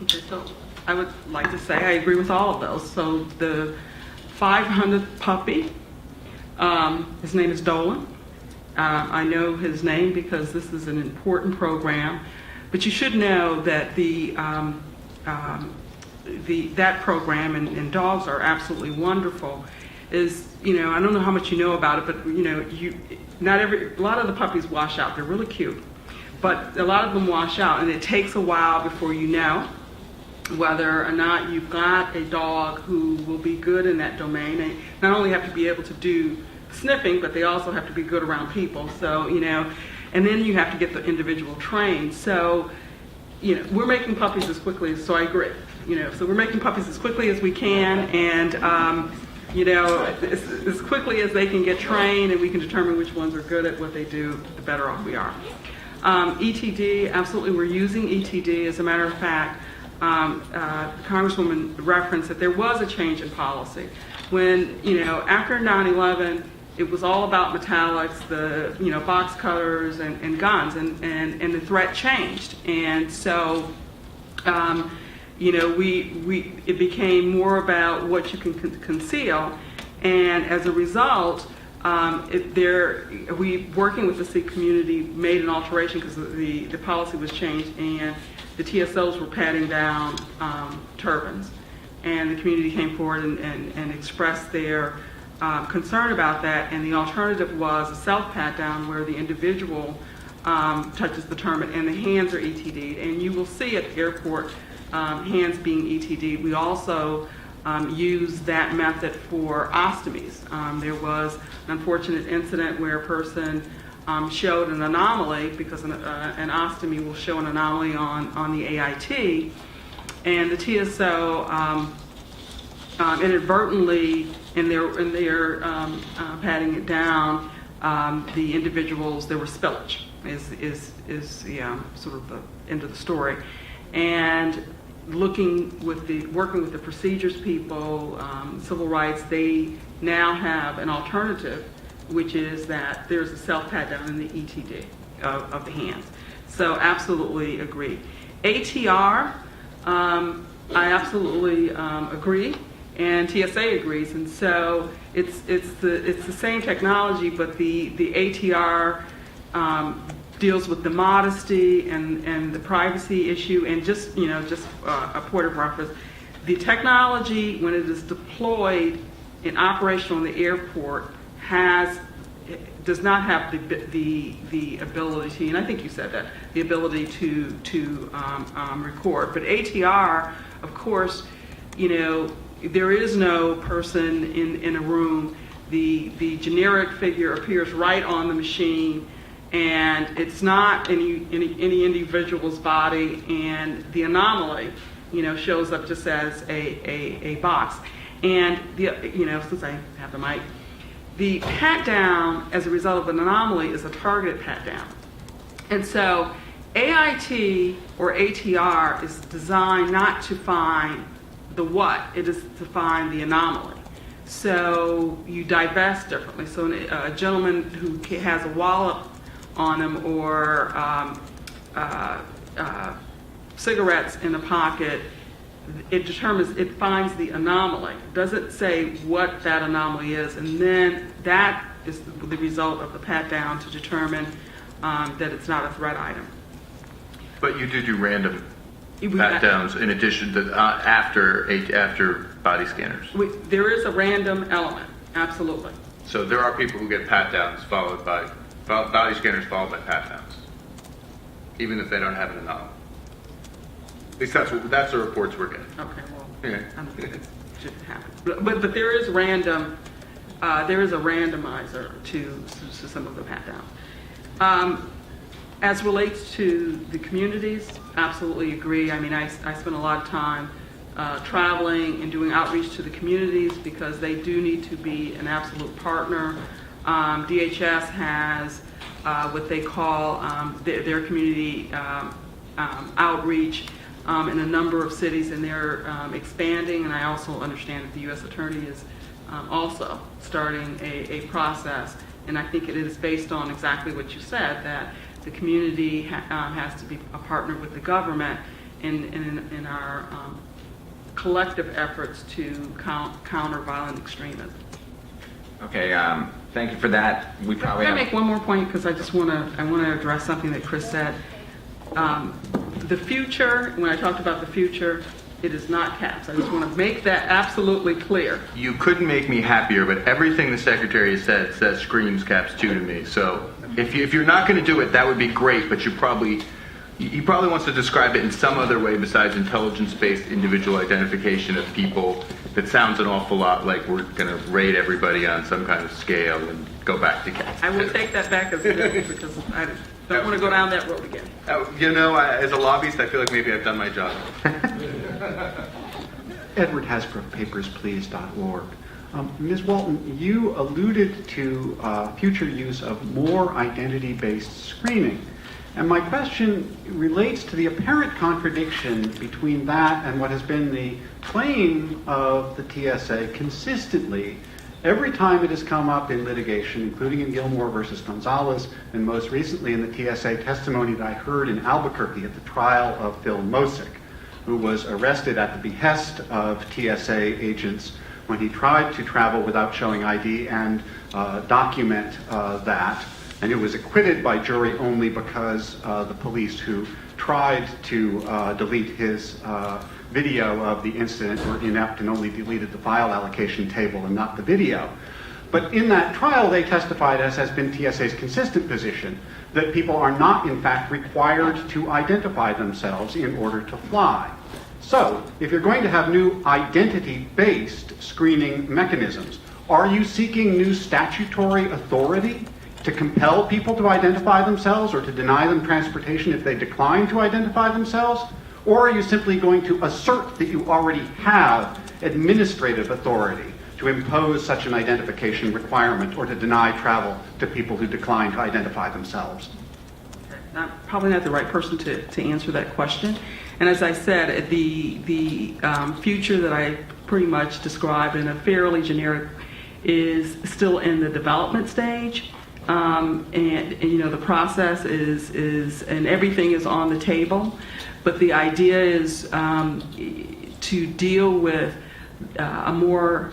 Okay, so I would like to say I agree with all of those. So the 500th puppy, his name is Dolan. I know his name because this is an important program, but you should know that that program, and dogs are absolutely wonderful, is, I don't know how much you know about it, but a lot of the puppies wash out. They're really cute, but a lot of them wash out, and it takes a while before you know whether or not you've got a dog who will be good in that domain. They not only have to be able to do sniffing, but they also have to be good around people. So, and then you have to get the individual trained. So, we're making puppies as quickly as, so I agree, so we're making puppies as quickly as we can, and, as quickly as they can get trained and we can determine which ones are good at what they do, the better off we are. ETD, absolutely, we're using ETD. As a matter of fact, Congresswoman referenced that there was a change in policy. When, after 9/11, it was all about metallics, the, box cutters and guns, and the threat changed. And so, it became more about what you can conceal. And as a result, we, working with the Sikh community, made an alteration because the policy was changed, and the TSOs were patting down turbans. And the community came forward and expressed their concern about that, and the alternative was a self-pat down where the individual touches the turban and the hands are ETD'd. And you will see at the airport hands being ETD'd. We also use that method for ostomies. There was an unfortunate incident where a person showed an anomaly, because an ostomy will show an anomaly on the AIT, and the TSO inadvertently, in their patting it down, the individuals, there was spillage, is the sort of the end of the story. And working with the procedures people, civil rights, they now have an alternative, which is that there's a self-pat down in the ETD of the hands. So absolutely agree. ATR, I absolutely agree, and TSA agrees. And so it's the same technology, but the ATR deals with the modesty and the privacy issue, and just a point of reference, the technology, when it is deployed and operational in the airport, does not have the ability, and I think you said that, the ability to record. But ATR, of course, there is no person in a room. The generic figure appears right on the machine, and it's not any individual's body, and the anomaly, shows up just as a box. And since I have the mic, the pat down as a result of an anomaly is a targeted pat down. And so AIT or ATR is designed not to find the what, it is to find the anomaly. So you divest differently. So a gentleman who has a wallet on him, or cigarettes in a pocket, it finds the anomaly. It doesn't say what that anomaly is, and then that is the result of the pat down to determine that it's not a threat item. But you do random pat downs in addition to after body scanners. There is a random element, absolutely. So there are people who get pat downs followed by body scanners followed by pat downs, even if they don't have an anomaly. At least that's the reports we're getting. Okay, well, yeah. I don't think it shouldn't happen. But there is random. There is a randomizer to some of the pat downs. As relates to the communities, absolutely agree. I mean, I spend a lot of time traveling and doing outreach to the communities, because they do need to be an absolute partner. DHS has what they call their community outreach in a number of cities, and they're expanding. And I also understand that the U.S. Attorney is also starting a process, and I think it is based on exactly what you said, that the community has to be a partner with the government, in our collective efforts to counter violent extremism. Okay, thank you for that. We probably Can I have... make one more point, because I want to address something that Chris said. The future, when I talked about the future, it is not caps. I just want to make that absolutely clear. You couldn't make me happier, but everything the Secretary has said says screams caps 2 to me. So if you're not going to do it, that would be great, but he probably wants to describe it in some other way besides intelligence-based individual identification of people. That sounds an awful lot like we're going to rate everybody on some kind of scale and go back to caps. I will take that back as it is, because I don't want to go down that road again. As a lobbyist, I feel like maybe I've done my job. Edward Hasbrook, papersplease.org. Ms. Walton, you alluded to future use of more identity-based screening. And my question relates to the apparent contradiction between that and what has been the claim of the TSA consistently every time it has come up in litigation, including in Gilmore versus Gonzalez, and most recently in the TSA testimony that I heard in Albuquerque at the trial of Phil Mosick, who was arrested at the behest of TSA agents when he tried to travel without showing ID and document that. And it was acquitted by jury only because the police who tried to delete his video of the incident were inept and only deleted the file allocation table and not the video. But in that trial, they testified, as has been TSA's consistent position, that people are not, in fact, required to identify themselves in order to fly. So, if you're going to have new identity-based screening mechanisms, are you seeking new statutory authority to compel people to identify themselves or to deny them transportation if they decline to identify themselves? Or are you simply going to assert that you already have administrative authority to impose such an identification requirement or to deny travel to people who decline to identify themselves? I'm probably not the right person to answer that question. And as I said, the future that I pretty much described in a fairly generic is still in the development stage. And the process is and everything is on the table, but the idea is to deal with a more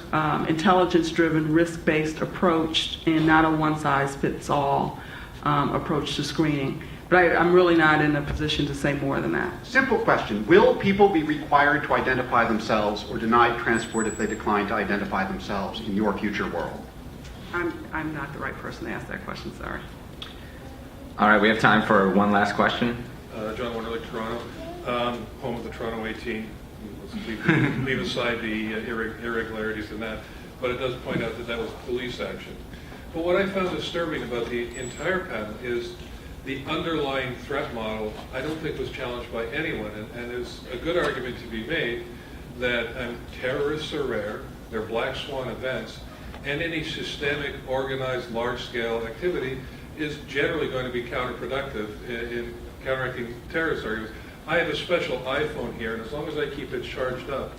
intelligence-driven, risk-based approach and not a one-size-fits-all approach to screening. But I'm really not in a position to say more than that. Simple question. Will people be required to identify themselves or denied transport if they decline to identify themselves in your future world? I'm not the right person to ask that question, sorry. All right, we have time for one last question. John Warnerley, Toronto, home of the Toronto 18. Let's leave aside the irregularities in that, but it does point out that that was police action. But what I found disturbing about the entire panel is the underlying threat model I don't think was challenged by anyone, and there's a good argument to be made that terrorists are rare, they're black swan events, and any systemic, organized, large-scale activity is generally going to be counterproductive in counteracting terrorist arguments. I have a special iPhone here, and as long as I keep it charged up,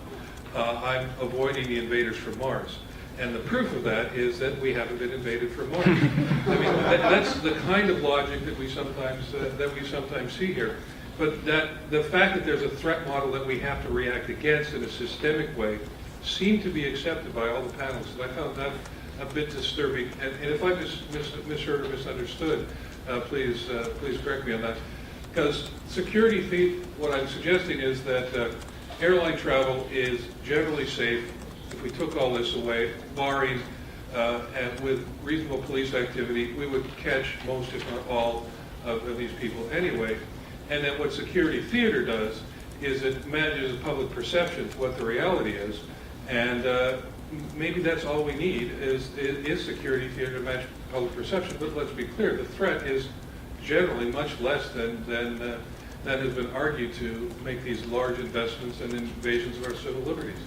I'm avoiding the invaders from Mars. And the proof of that is that we haven't been invaded from Mars. I mean, that's the kind of logic that we sometimes see here. But the fact that there's a threat model that we have to react against in a systemic way seemed to be accepted by all the panelists. And I found that a bit disturbing. And if I misheard or misunderstood, please correct me on that. Because security, what I'm suggesting is that airline travel is generally safe. If we took all this away, barring and with reasonable police activity, we would catch most, if not all, of these people anyway. And then what security theater does is it manages public perception to what the reality is. And maybe that's all we need is security theater to match public perception. But let's be clear, the threat is generally much less than has been argued to make these large investments and invasions of our civil liberties.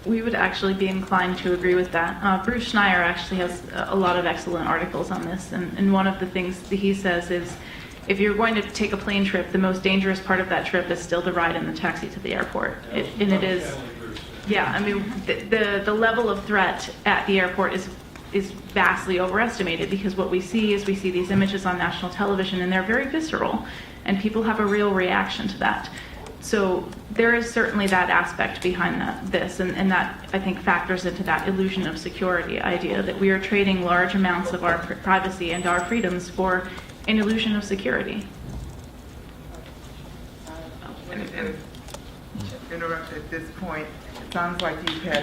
We would actually be inclined to agree with that. Bruce Schneier actually has a lot of excellent articles on this, and one of the things that he says is if you're going to take a plane trip, the most dangerous part of that trip is still the ride in the taxi to the airport. And it is, yeah, I mean, the level of threat at the airport is vastly overestimated, because what we see is we see these images on national television and they're very visceral, and people have a real reaction to that. So there is certainly that aspect behind this, and that I think factors into that illusion of security idea that we are trading large amounts of our privacy and our freedoms for an illusion of security. Interrupt at this point. It sounds like you've had